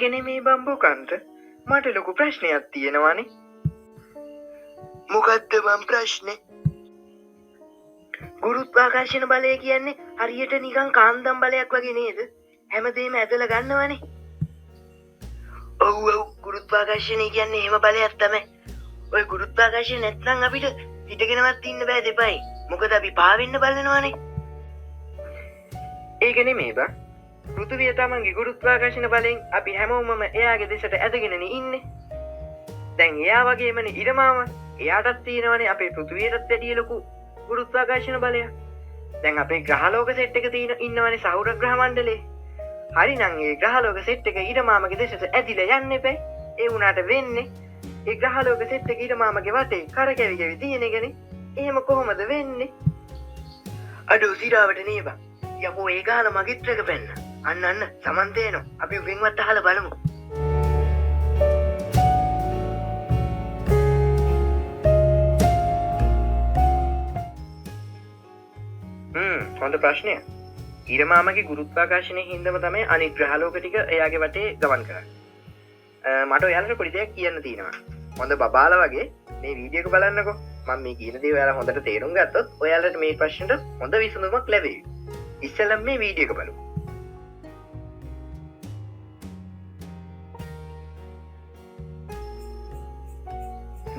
ඒකනේ මේ බම්බුකන්ට මට ලොකු ප්‍රශ්නයක් තියෙනවානේ. මොකද්ද මං ප්‍රශ්නේ? ගුරුත්වාකර්ෂණ බලය කියන්නේ හරියට නිකන් කාන්දම් බලයක් වගේ නේද? හැමදේම ඇදලා ගන්නවනේ. ඔව් ඔව් ගුරුත්වාකර්ෂණය කියන්නේ එහෙම බලයක් තමයි. ඔය ගුරුත්වාකර්ෂණ නැත්නම් අපිට හිටගෙනවත් ඉන්න බෑ දෙපයි. මොකද අපි පාවෙන්න බලනවානේ. ඒක නෙමෙයි බා. පෘථිවිය තමන්ගේ ගුරුත්වාකර්ෂණ බලයෙන් අපි හැමෝමම එයාගේ දෙසට ඇදගෙනනේ ඉන්නේ. දැන් එයා වගේමනේ ඉරමාම. එයාටත් තියෙනවනේ අපේ පෘථිවියටත් වැඩිය ලොකු ගුරුත්වාකර්ෂණ බලයක්. දැන් අපේ ග්‍රහලෝක සෙට් එක ඉන්නවනේ සෞර ග්‍රහ මණ්ඩලේ. හරිනම් ඒ ග්‍රහලෝක සෙට් එක ඉරමාමගේ දෙසට ඇදිලා යන්න එපයි. ඒ වුණාට වෙන්නේ ඒ ග්‍රහලෝක සෙට් එක ඉරමාමගේ වටේ කරකැවි කැවි තියෙන එකනේ. එහෙම කොහොමද වෙන්නේ? අඩෝ සිරාවට නේ බං. යකෝ ඒ ගාලා මගෙත් රැකපෙන්න. අන්න සමන්තේනෝ අපි වෙන්වත් අහලා බලමු. හොඳ ප්‍රශ්නයක්. ඉරමාමගේ ගුරුත්වාකර්ෂණය හින්දම තමයි අනිත් ග්‍රහලෝක ටික එයාගේ වටේ ගමන් කරන්නේ. මට ඔයාලට පොඩි දෙයක් කියන්න තියෙනවා. හොඳ බබාලා වගේ මේ වීඩියෝ එක බලන්නකෝ. මම මේ කියන දේ ඔයාලා හොඳට තේරුම් ගත්තොත් ඔයාලට මේ ප්‍රශ්නෙට හොඳ විසඳුමක් ලැබෙයි. ඉස්සෙල්ලම මේ වීඩියෝ එක බලමු.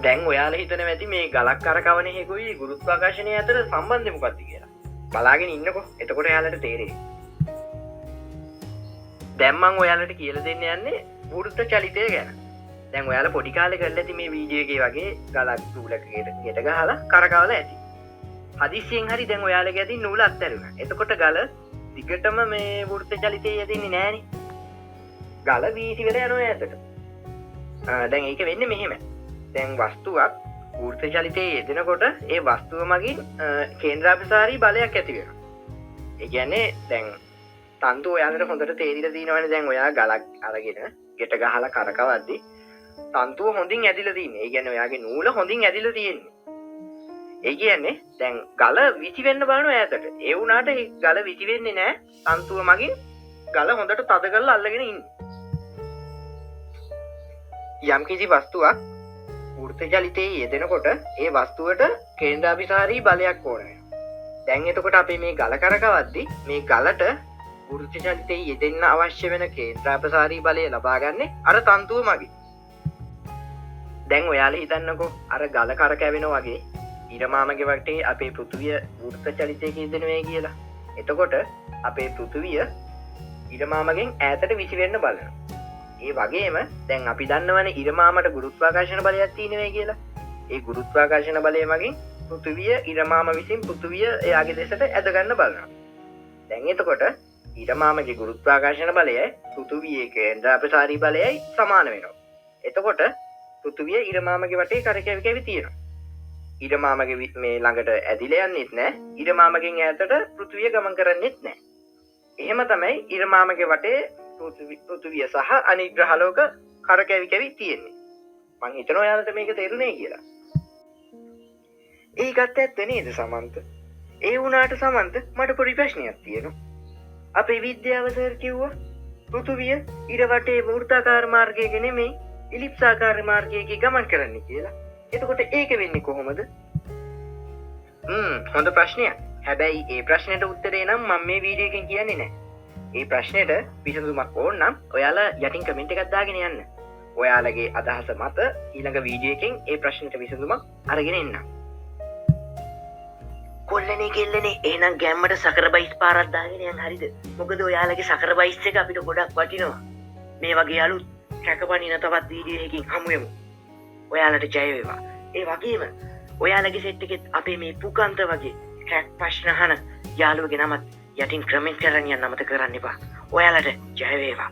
දැන් ඔයාලා හිතනවා ඇති මේ ගලක් කරකවන එකකුයි ගුරුත්වාකර්ෂණය අතර සම්බන්ධය මොකක්ද කියලා. බලාගෙන ඉන්නකෝ. එතකොට ඔයාලට තේරෙයි. දැන් මම ඔයාලට කියලා දෙන්න යන්නේ වෘත්ත චලිතය ගැන. දැන් ඔයාලා පොඩි කාලේ කරලා ඇති මේ වීඩියෝ එකේ වගේ ගලක් නූලකට යට ගහලා කරකවලා ඇති. හදිස්සියෙන් හරි දැන් ඔයාලගේ ඇති නූල අත්හැරුණා. එතකොට ගල දිගටම මේ වෘත්ත චලිතයේ යෙදෙන්නේ නෑනේ. ගල වීසි වෙලා යනවා ඈතට. දැන් ඒක වෙන්නේ මෙහෙම. දැන් වස්තුවක් වෘත්ත චලිතයේ යෙදෙනකොට ඒ වස්තුව මගින් කේන්ද්‍රාපසාරී බලයක් ඇති වෙනවා. ඒ කියන්නේ දැන් තන්තු ඔයාලට හොඳට තේරිලා තියෙනවනේ. දැන් ඔයා ගලක් අරගෙන ගෙට ගහලා කරකවද්දි තන්තුව හොඳින් ඇදිලා තියෙන්නේ. ඒ කියන්නේ ඔයාගේ නූල හොඳින් ඇදිලා තියෙන්නේ. ඒ කියන්නේ දැන් ගල විසි වෙන්න බලනවා ඈතට. ඒ වුණාට ඒ ගල විසි වෙන්නේ නැහැ. තන්තුව මගින් ගල හොඳට තද කරලා අල්ලගෙන ඉන්නේ. යම් කිසි වස්තුවක් වෘත්ත චලිතයේ යෙදෙනකොට ඒ වස්තුවට කේන්ද්‍රාපසාරී බලයක් ඕන වෙනවා. දැන් එතකොට අපි මේ ගල කරකවද්දි මේ ගලට වෘත්ත චලිතයේ යෙදෙන්න අවශ්‍ය වෙන කේන්ද්‍රාපසාරී බලය ලබා ගන්න අර තන්තුව මගින්. දැන් ඔයාලා හිතන්නකෝ අර ගල කරකැවෙනා වගේ ඉරමාමගේ වටේ අපේ පෘථිවිය වෘත්ත චලිතයක යෙදෙනවා කියලා. එතකොට අපේ පෘථිවිය ඉරමාමගෙන් ඈතට විසි වෙන්න බලනවා. ඒ වගේම දැන් අපි දන්නවනේ ඉරමාමට ගුරුත්වාකර්ෂණ බලයක් තියෙනවා කියලා. ඒ ගුරුත්වාකර්ෂණ බලය මගින් පෘථිවිය ඉරමාම විසින් පෘථිවිය එයාගේ දෙසට ඇද ගන්න බලනවා. දැන් එතකොට ඉරමාමගේ ගුරුත්වාකර්ෂණ බලයයි පෘථිවියේ කේන්ද්‍රාපසාරී බලයයි සමාන වෙනවා. එතකොට පෘථිවිය ඉරමාමගේ වටේ කරකැවි කැවි තියෙනවා. ඉරමාමගේ මේ ළඟට ඇදිලා යන්නෙත් නැහැ. ඉරමාමගෙන් ඈතට පෘථිවිය ගමන් කරන්නෙත් නැහැ. එහෙම තමයි ඉරමාමගේ වටේ පෘථිවිය සහ අනිත් ග්‍රහලෝක කරකැවි කැවි තියෙන්නේ. මං හිතනවා ඔයාලට මේක තේරුණේ කියලා. ඒකත් ඇත්ත නේද සමන්ත? ඒ වුණාට සමන්ත මට පොඩි ප්‍රශ්නයක් තියෙනවා. අපේ විද්‍යාව සර් කිව්වා පෘථිවිය ඉර වටේ වෘත්තාකාර මාර්ගයක නෙමෙයි ඉලිප්සාකාර මාර්ගයක ගමන් කරන්නේ කියලා. එතකොට ඒක වෙන්නේ කොහොමද? හොඳ ප්‍රශ්නයක්. හැබැයි ඒ ප්‍රශ්නෙට උත්තරේ නම් මම මේ වීඩියෝ එකෙන් කියන්නේ නැහැ. ඒ ප්‍රශ්නෙට විසඳුමක් ඕන නම් ඔයාලා යටින් කමෙන්ට් එකක් දාගෙන යන්න. ඔයාලගේ අදහස මත ඊළඟ වීඩියෝ එකෙන් ඒ ප්‍රශ්නෙට විසඳුමක් අරගෙන එන්නම්. කොල්ලනේ කෙල්ලනේ එහෙනම් ගැම්මට සකර බයිස් පාරක් දාගෙන යන්න හරිද? මොකද ඔයාලගේ සකර බයිස් එක අපිට ගොඩක් වටිනවා. මේ වගේ අලුත් කැකපණින තවත් වීඩියෝ එකකින් හමු වෙමු. ඔයාලට ජය වේවා. ඒ වගේම ඔයාලගේ සෙට් එකෙත් අපේ මේ පුකන්ත වගේ ට්‍රැක් ප්‍රශ්න අහන යාළුවගේ නමත් යටින් කමෙන්ට් කරන්න යන්න අමතක කරන්න එපා. ඔයාලට ජය වේවා.